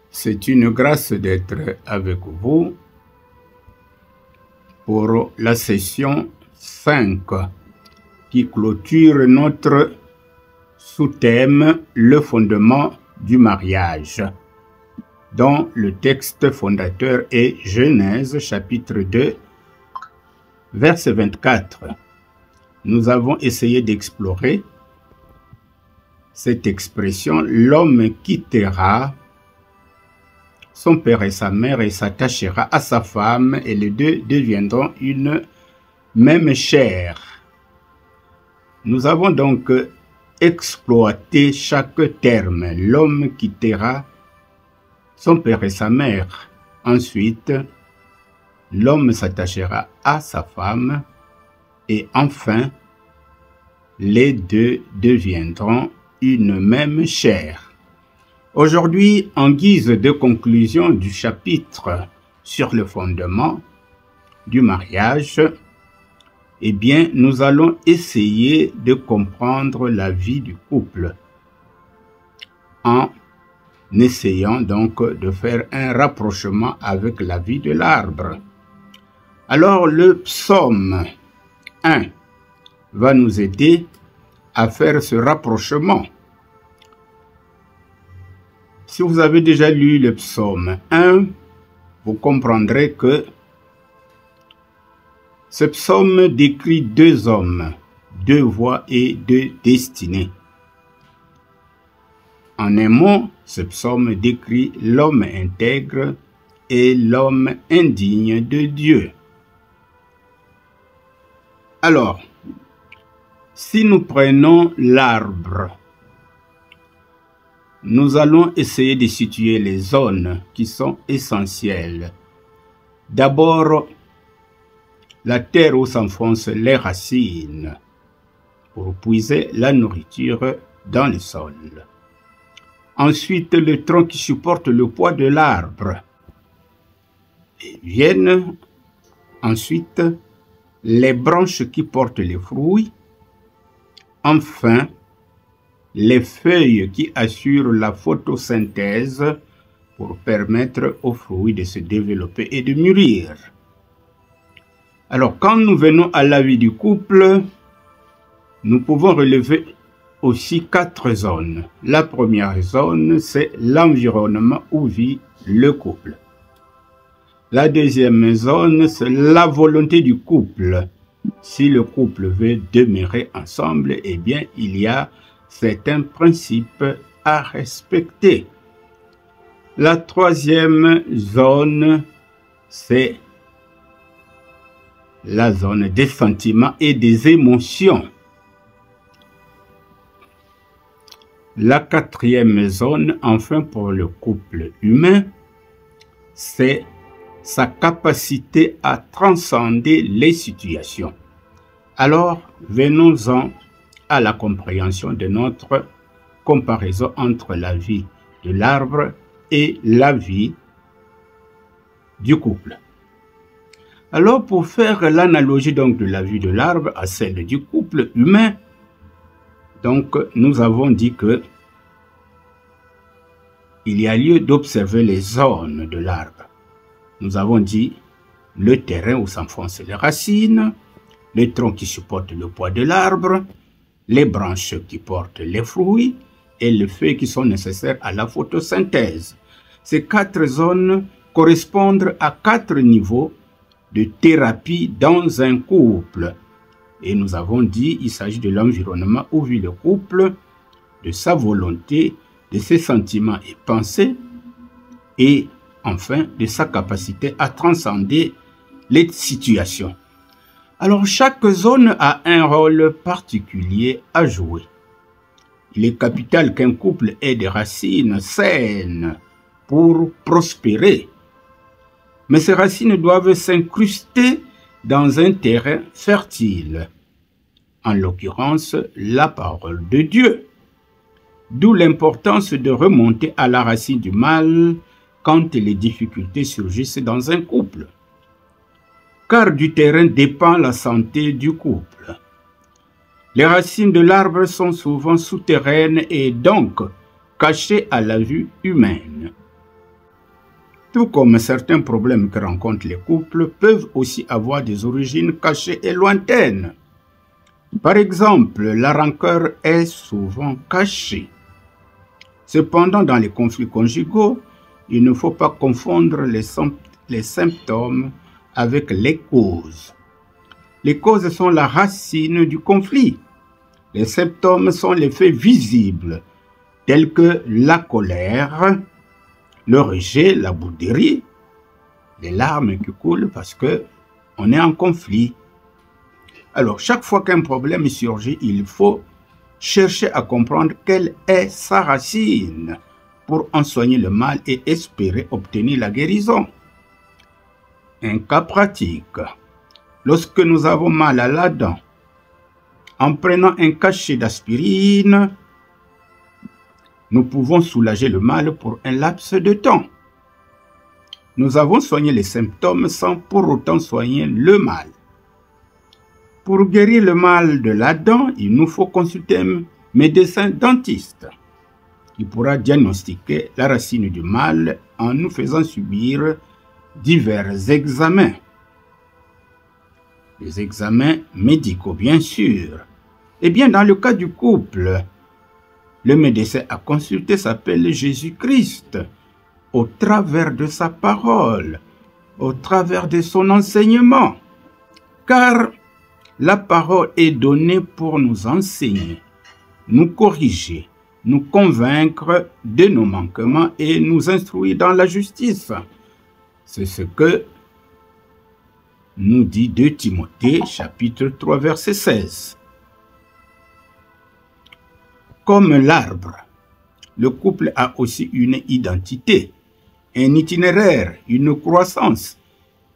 C'est une grâce d'être avec vous pour la session 5 qui clôture notre sous-thème « Le fondement du mariage » dont le texte fondateur est Genèse chapitre 2 verset 24. Nous avons essayé d'explorer cette expression « l'homme quittera son père et sa mère et s'attachera à sa femme et les deux deviendront une même chair ». Nous avons donc exploité chaque terme. L'homme quittera son père et sa mère. Ensuite, l'homme s'attachera à sa femme. Et enfin, les deux deviendront une même chair. Aujourd'hui, en guise de conclusion du chapitre sur le fondement du mariage, eh bien, nous allons essayer de comprendre la vie du couple en essayant donc de faire un rapprochement avec la vie de l'arbre. Alors, le psaume 1 va nous aider à faire ce rapprochement. Si vous avez déjà lu le psaume 1, vous comprendrez que ce psaume décrit deux hommes, deux voies et deux destinées. En un mot, ce psaume décrit l'homme intègre et l'homme indigne de Dieu. Alors, si nous prenons l'arbre, nous allons essayer de situer les zones qui sont essentielles. D'abord, la terre où s'enfoncent les racines pour puiser la nourriture dans le sol. Ensuite, le tronc qui supporte le poids de l'arbre. Et viennent ensuite les branches qui portent les fruits. Enfin, les feuilles qui assurent la photosynthèse pour permettre aux fruits de se développer et de mûrir. Alors, quand nous venons à la vie du couple, nous pouvons relever aussi 4 zones. La première zone, c'est l'environnement où vit le couple. La deuxième zone, c'est la volonté du couple. Si le couple veut demeurer ensemble, eh bien, il y a certains principes à respecter. La troisième zone, c'est la zone des sentiments et des émotions. La quatrième zone, enfin pour le couple humain, c'est sa capacité à transcender les situations. Alors, venons-en à la compréhension de notre comparaison entre la vie de l'arbre et la vie du couple. Alors, pour faire l'analogie donc de la vie de l'arbre à celle du couple humain, donc nous avons dit que il y a lieu d'observer les zones de l'arbre. Nous avons dit le terrain où s'enfoncent les racines, les troncs qui supportent le poids de l'arbre, les branches qui portent les fruits et les feuilles qui sont nécessaires à la photosynthèse. Ces 4 zones correspondent à 4 niveaux de thérapie dans un couple. Et nous avons dit qu'il s'agit de l'environnement où vit le couple, de sa volonté, de ses sentiments et pensées, et enfin de sa capacité à transcender les situations. Alors chaque zone a un rôle particulier à jouer. Il est capital qu'un couple ait des racines saines pour prospérer. Mais ces racines doivent s'incruster dans un terrain fertile, en l'occurrence la parole de Dieu. D'où l'importance de remonter à la racine du mal quand les difficultés surgissent dans un couple. Car du terrain dépend la santé du couple. Les racines de l'arbre sont souvent souterraines et donc cachées à la vue humaine. Tout comme certains problèmes que rencontrent les couples peuvent aussi avoir des origines cachées et lointaines. Par exemple, la rancœur est souvent cachée. Cependant, dans les conflits conjugaux, il ne faut pas confondre les symptômes avec les causes. Les causes sont la racine du conflit. Les symptômes sont les faits visibles, tels que la colère, le rejet, la bouderie, les larmes qui coulent parce qu'on est en conflit. Alors, chaque fois qu'un problème surgit, il faut chercher à comprendre quelle est sa racine pour en soigner le mal et espérer obtenir la guérison. Un cas pratique. Lorsque nous avons mal à la dent, en prenant un cachet d'aspirine, nous pouvons soulager le mal pour un laps de temps. Nous avons soigné les symptômes sans pour autant soigner le mal. Pour guérir le mal de la dent, il nous faut consulter un médecin dentiste qui pourra diagnostiquer la racine du mal en nous faisant subir divers examens. Les examens médicaux, bien sûr. Eh bien, dans le cas du couple, le médecin à consulter s'appelle Jésus-Christ, au travers de sa parole, au travers de son enseignement. Car la parole est donnée pour nous enseigner, nous corriger, nous convaincre de nos manquements et nous instruire dans la justice. C'est ce que nous dit 2 Timothée, chapitre 3, verset 16. Comme l'arbre, le couple a aussi une identité, un itinéraire, une croissance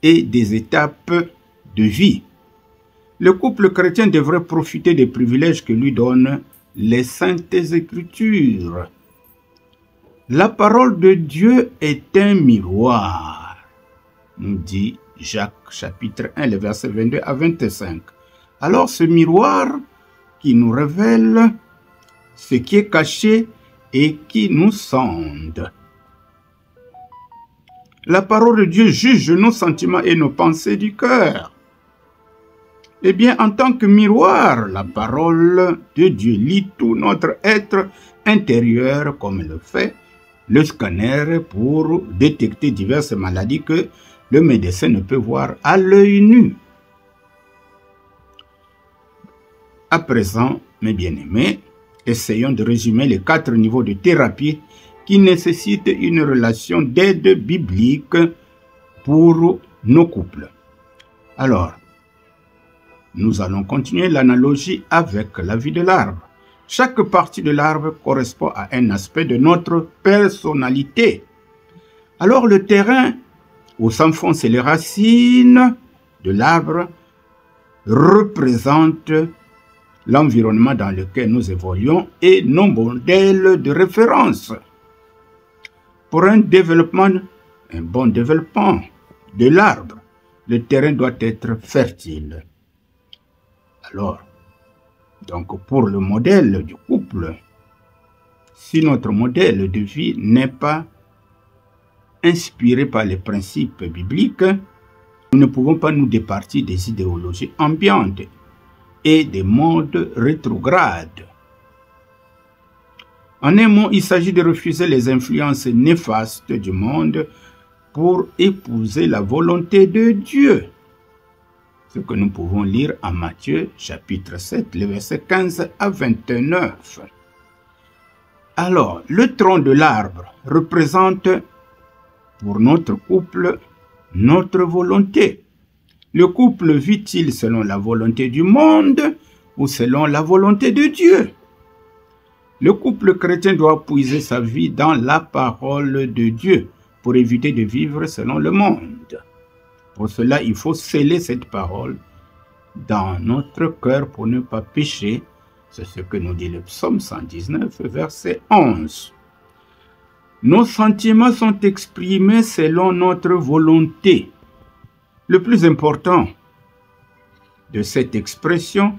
et des étapes de vie. Le couple chrétien devrait profiter des privilèges que lui donnent les Saintes Écritures. La parole de Dieu est un miroir, nous dit Jacques chapitre 1, les versets 22 à 25. Alors ce miroir qui nous révèle ce qui est caché et qui nous sonde. La parole de Dieu juge nos sentiments et nos pensées du cœur. Eh bien, en tant que miroir, la parole de Dieu lit tout notre être intérieur comme le fait le scanner pour détecter diverses maladies que le médecin ne peut voir à l'œil nu. À présent, mes bien-aimés, essayons de résumer les 4 niveaux de thérapie qui nécessitent une relation d'aide biblique pour nos couples. Alors, nous allons continuer l'analogie avec la vie de l'arbre. Chaque partie de l'arbre correspond à un aspect de notre personnalité. Alors le terrain où s'enfoncent les racines de l'arbre représente l'environnement dans lequel nous évoluons et nos modèles de référence. Pour un bon développement de l'arbre, le terrain doit être fertile. Alors, donc pour le modèle du couple, si notre modèle de vie n'est pas inspiré par les principes bibliques, nous ne pouvons pas nous départir des idéologies ambiantes et des modes rétrogrades. En un mot, il s'agit de refuser les influences néfastes du monde pour épouser la volonté de Dieu. Ce que nous pouvons lire en Matthieu, chapitre 7, les versets 15 à 29. Alors, le tronc de l'arbre représente pour notre couple notre volonté. Le couple vit-il selon la volonté du monde ou selon la volonté de Dieu? Le couple chrétien doit puiser sa vie dans la parole de Dieu pour éviter de vivre selon le monde. Pour cela, il faut sceller cette parole dans notre cœur pour ne pas pécher. C'est ce que nous dit le psaume 119, verset 11. Nos sentiments sont exprimés selon notre volonté. Le plus important de cette expression,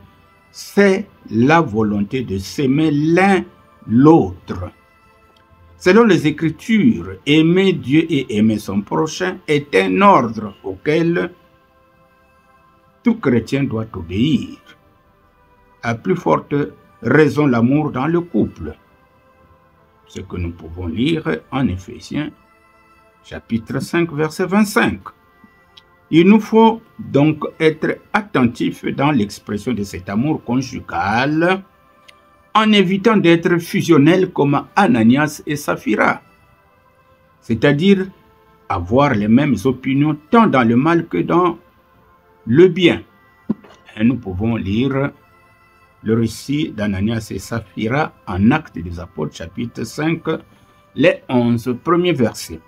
c'est la volonté de s'aimer l'un l'autre. Selon les Écritures, aimer Dieu et aimer son prochain est un ordre auquel tout chrétien doit obéir. À plus forte raison l'amour dans le couple. Ce que nous pouvons lire en Éphésiens, chapitre 5, verset 25. Il nous faut donc être attentifs dans l'expression de cet amour conjugal, en évitant d'être fusionnels comme Ananias et Saphira, c'est-à-dire avoir les mêmes opinions tant dans le mal que dans le bien. Et nous pouvons lire le récit d'Ananias et Saphira en Actes des Apôtres, chapitre 5, les 11 premiers versets.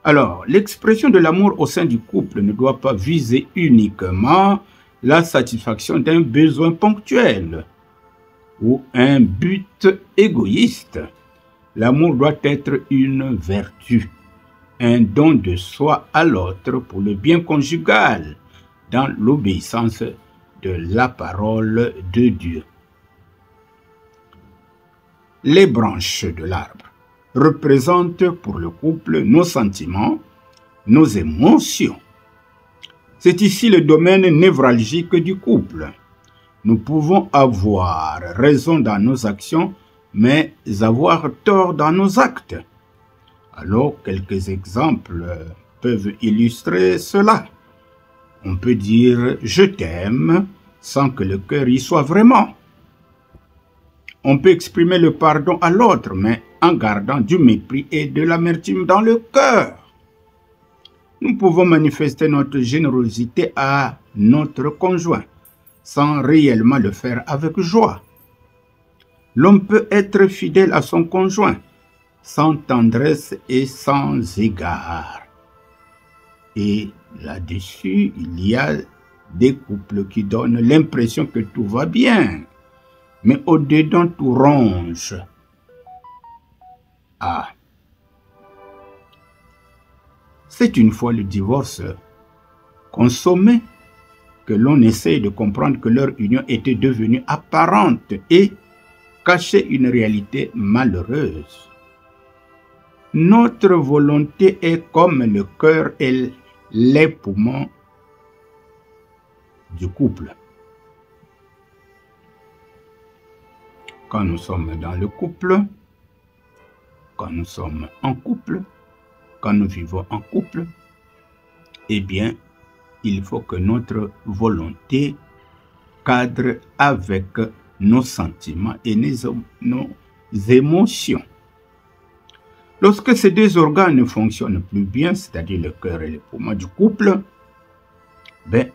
Alors, l'expression de l'amour au sein du couple ne doit pas viser uniquement la satisfaction d'un besoin ponctuel ou un but égoïste. L'amour doit être une vertu, un don de soi à l'autre pour le bien conjugal, dans l'obéissance de la parole de Dieu. Les branches de l'arbre représentent pour le couple nos sentiments, nos émotions. C'est ici le domaine névralgique du couple. Nous pouvons avoir raison dans nos actions, mais avoir tort dans nos actes. Alors, quelques exemples peuvent illustrer cela. On peut dire « je t'aime » sans que le cœur y soit vraiment. On peut exprimer le pardon à l'autre, mais en gardant du mépris et de l'amertume dans le cœur. Nous pouvons manifester notre générosité à notre conjoint, sans réellement le faire avec joie. L'homme peut être fidèle à son conjoint, sans tendresse et sans égard. Et là-dessus, il y a des couples qui donnent l'impression que tout va bien, mais au-dedans tout ronge. Ah, c'est une fois le divorce consommé que l'on essaye de comprendre que leur union était devenue apparente et cachait une réalité malheureuse. Notre volonté est comme le cœur et les poumons du couple. Quand nous sommes dans le couple, quand nous sommes en couple, quand nous vivons en couple, eh bien, il faut que notre volonté cadre avec nos sentiments et nos émotions. Lorsque ces deux organes ne fonctionnent plus bien, c'est-à-dire le cœur et les poumons du couple,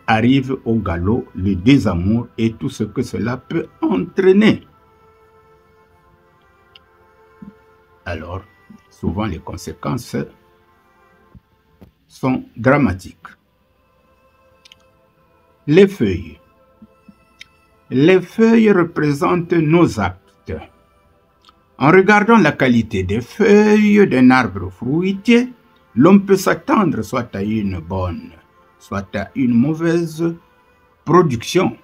arrive au galop le désamour et tout ce que cela peut entraîner. Alors, souvent les conséquences sont dramatiques. Les feuilles. Les feuilles représentent nos actes. En regardant la qualité des feuilles d'un arbre fruitier, l'homme peut s'attendre soit à une bonne, soit à une mauvaise production.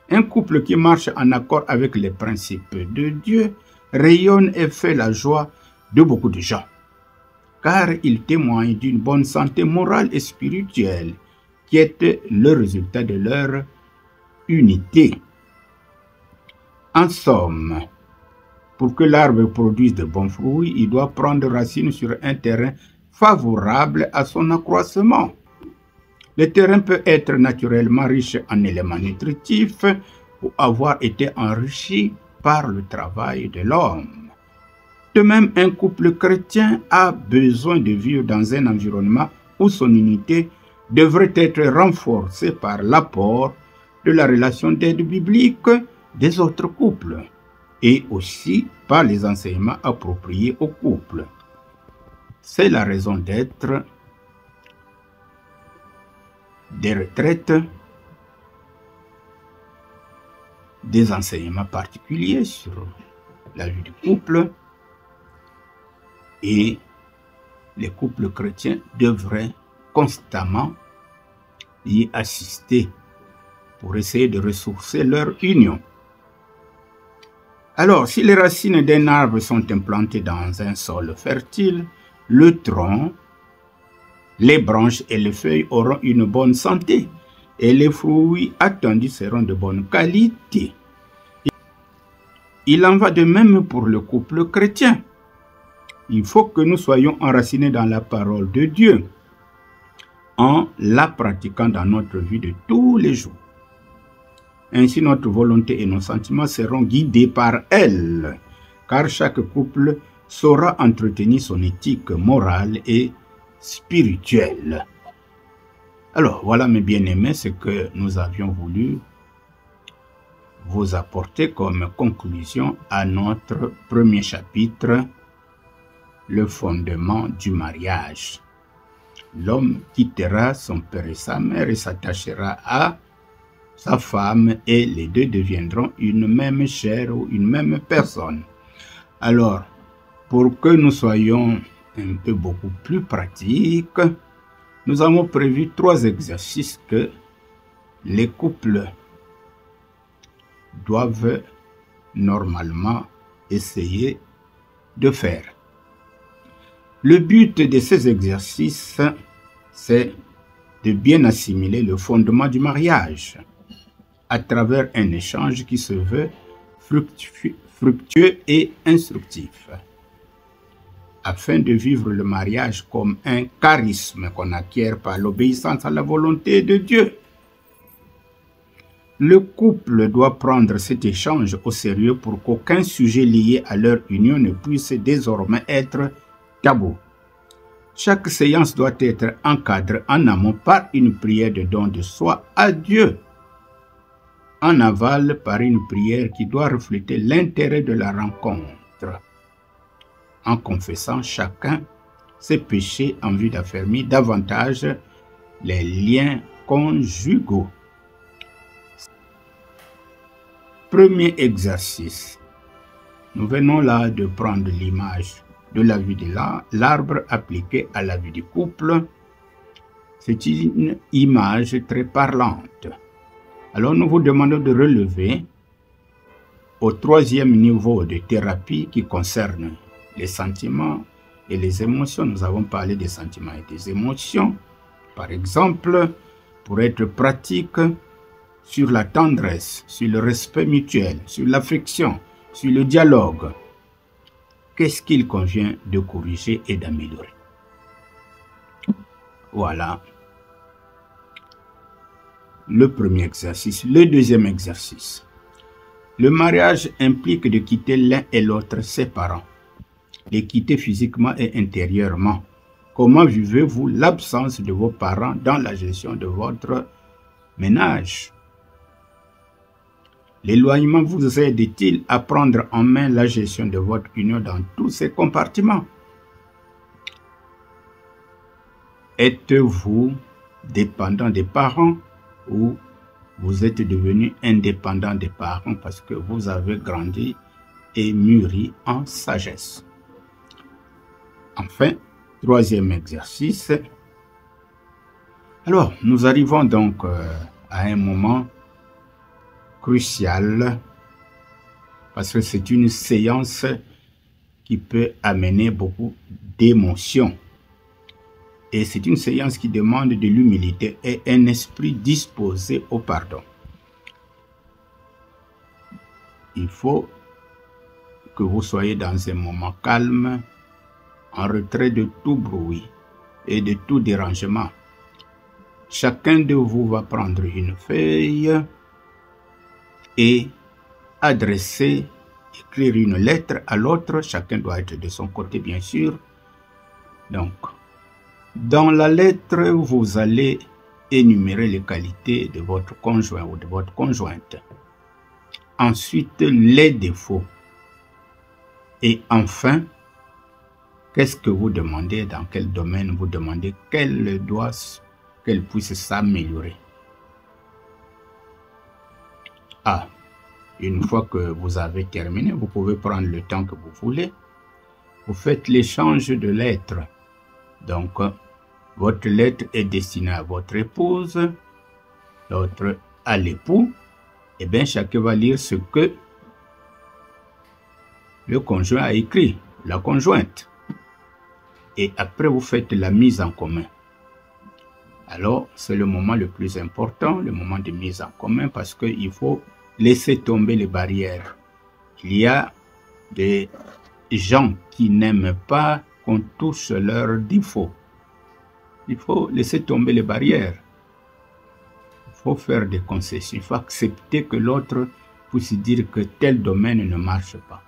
Un couple qui marche en accord avec les principes de Dieu rayonne et fait la joie de beaucoup de gens, car il témoigne d'une bonne santé morale et spirituelle qui est le résultat de leur unité. En somme, pour que l'arbre produise de bons fruits, il doit prendre racine sur un terrain favorable à son accroissement. Le terrain peut être naturellement riche en éléments nutritifs ou avoir été enrichi par le travail de l'homme. De même, un couple chrétien a besoin de vivre dans un environnement où son unité devrait être renforcée par l'apport de la relation d'aide biblique des autres couples et aussi par les enseignements appropriés au couple. C'est la raison d'être des retraites, des enseignements particuliers sur la vie du couple, et les couples chrétiens devraient constamment y assister pour essayer de ressourcer leur union. Alors, si les racines d'un arbre sont implantées dans un sol fertile, le tronc, les branches et les feuilles auront une bonne santé et les fruits attendus seront de bonne qualité. Il en va de même pour le couple chrétien. Il faut que nous soyons enracinés dans la parole de Dieu en la pratiquant dans notre vie de tous les jours. Ainsi, notre volonté et nos sentiments seront guidés par elle, car chaque couple saura entretenir son éthique morale et spirituelle. Alors, voilà mes bien-aimés, ce que nous avions voulu vous apporter comme conclusion à notre premier chapitre, le fondement du mariage. L'homme quittera son père et sa mère et s'attachera à sa femme et les deux deviendront une même chair ou une même personne. Alors, pour que nous soyons un peu beaucoup plus pratiques, nous avons prévu 3 exercices que les couples doivent normalement essayer de faire. Le but de ces exercices, c'est de bien assimiler le fondement du mariage à travers un échange qui se veut fructueux et instructif, afin de vivre le mariage comme un charisme qu'on acquiert par l'obéissance à la volonté de Dieu. Le couple doit prendre cet échange au sérieux pour qu'aucun sujet lié à leur union ne puisse désormais être tabou. Chaque séance doit être encadrée en amont par une prière de don de soi à Dieu, en aval par une prière qui doit refléter l'intérêt de la rencontre, en confessant chacun ses péchés en vue d'affermir davantage les liens conjugaux. Premier exercice. Nous venons là de prendre l'image de la vie de l'arbre appliquée à la vie du couple. C'est une image très parlante. Alors nous vous demandons de relever au 3e niveau de thérapie qui concerne les sentiments et les émotions. Nous avons parlé des sentiments et des émotions. Par exemple, pour être pratique sur la tendresse, sur le respect mutuel, sur l'affection, sur le dialogue. Qu'est-ce qu'il convient de corriger et d'améliorer? Voilà le premier exercice. Le deuxième exercice. Le mariage implique de quitter l'un et l'autre ses parents. Les quitter physiquement et intérieurement. Comment vivez-vous l'absence de vos parents dans la gestion de votre ménage? L'éloignement vous aide-t-il à prendre en main la gestion de votre union dans tous ses compartiments? Êtes-vous dépendant des parents ou vous êtes devenu indépendant des parents parce que vous avez grandi et mûri en sagesse? Enfin, 3e exercice. Alors, nous arrivons donc à un moment crucial parce que c'est une séance qui peut amener beaucoup d'émotions. Et c'est une séance qui demande de l'humilité et un esprit disposé au pardon. Il faut que vous soyez dans un moment calme, en retrait de tout bruit et de tout dérangement. Chacun de vous va prendre une feuille et écrire une lettre à l'autre. Chacun doit être de son côté, bien sûr. Donc, dans la lettre, vous allez énumérer les qualités de votre conjoint ou de votre conjointe. Ensuite, les défauts. Et enfin, qu'est-ce que vous demandez, dans quel domaine vous demandez qu'elle puisse s'améliorer. Ah, une fois que vous avez terminé, vous pouvez prendre le temps que vous voulez. Vous faites l'échange de lettres. Donc, votre lettre est destinée à votre épouse, l'autre à l'époux. Eh bien, chacun va lire ce que le conjoint a écrit, la conjointe. Et après, vous faites la mise en commun. Alors, c'est le moment le plus important, le moment de mise en commun, parce qu'il faut laisser tomber les barrières. Il y a des gens qui n'aiment pas qu'on touche leurs défauts. Il faut laisser tomber les barrières. Il faut faire des concessions. Il faut accepter que l'autre puisse dire que tel domaine ne marche pas.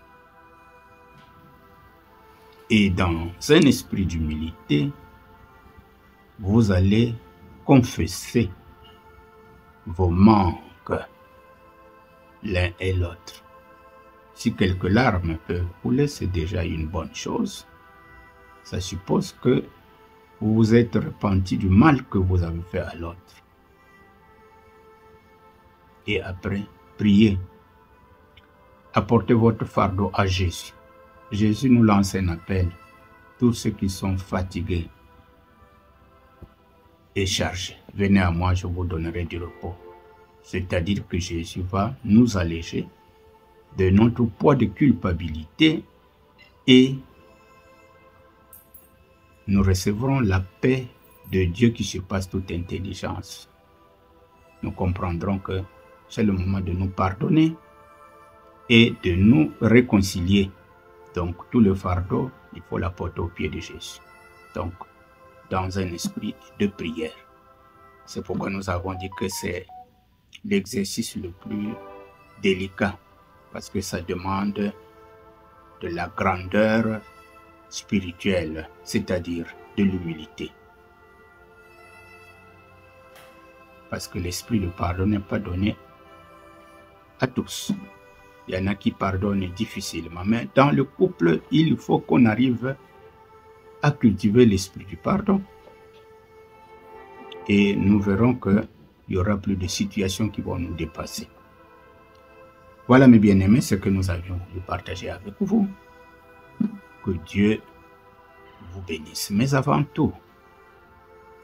Et dans un esprit d'humilité, vous allez confesser vos manques l'un et l'autre. Si quelques larmes peuvent couler, c'est déjà une bonne chose. Ça suppose que vous vous êtes repenti du mal que vous avez fait à l'autre. Et après, priez. Apportez votre fardeau à Jésus. Jésus nous lance un appel. Tous ceux qui sont fatigués et chargés, venez à moi, je vous donnerai du repos. C'est-à-dire que Jésus va nous alléger de notre poids de culpabilité et nous recevrons la paix de Dieu qui surpasse toute intelligence. Nous comprendrons que c'est le moment de nous pardonner et de nous réconcilier. Donc, tout le fardeau, il faut l'apporter au pied de Jésus. Donc, dans un esprit de prière. C'est pourquoi nous avons dit que c'est l'exercice le plus délicat, parce que ça demande de la grandeur spirituelle, c'est-à-dire de l'humilité. Parce que l'esprit de pardon n'est pas donné à tous. Il y en a qui pardonnent difficilement, mais dans le couple, il faut qu'on arrive à cultiver l'esprit du pardon. Et nous verrons qu'il y aura plus de situations qui vont nous dépasser. Voilà mes bien-aimés, ce que nous avions voulu partager avec vous. Que Dieu vous bénisse. Mais avant tout,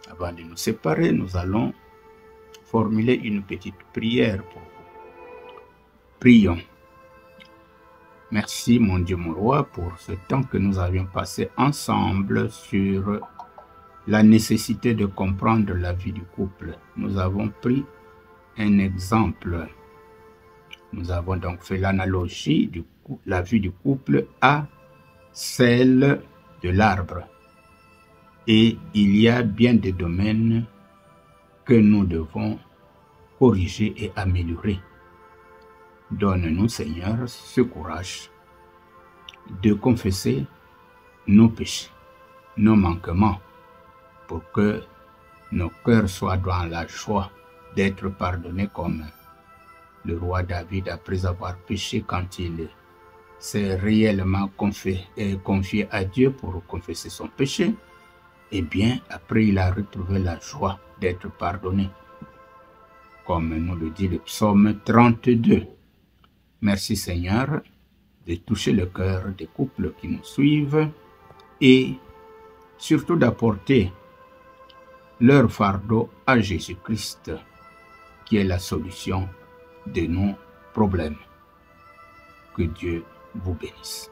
avant de nous séparer, nous allons formuler une petite prière pour vous. Prions. Merci mon Dieu, mon roi, pour ce temps que nous avions passé ensemble sur la nécessité de comprendre la vie du couple. Nous avons pris un exemple. Nous avons donc fait l'analogie de la vie du couple à celle de l'arbre. Et il y a bien des domaines que nous devons corriger et améliorer. Donne-nous, Seigneur, ce courage de confesser nos péchés, nos manquements, pour que nos cœurs soient dans la joie d'être pardonnés comme le roi David, après avoir péché, quand il s'est réellement confié à Dieu pour confesser son péché, et bien après il a retrouvé la joie d'être pardonné, comme nous le dit le psaume 32. Merci Seigneur de toucher le cœur des couples qui nous suivent et surtout d'apporter leur fardeau à Jésus-Christ, qui est la solution de nos problèmes. Que Dieu vous bénisse.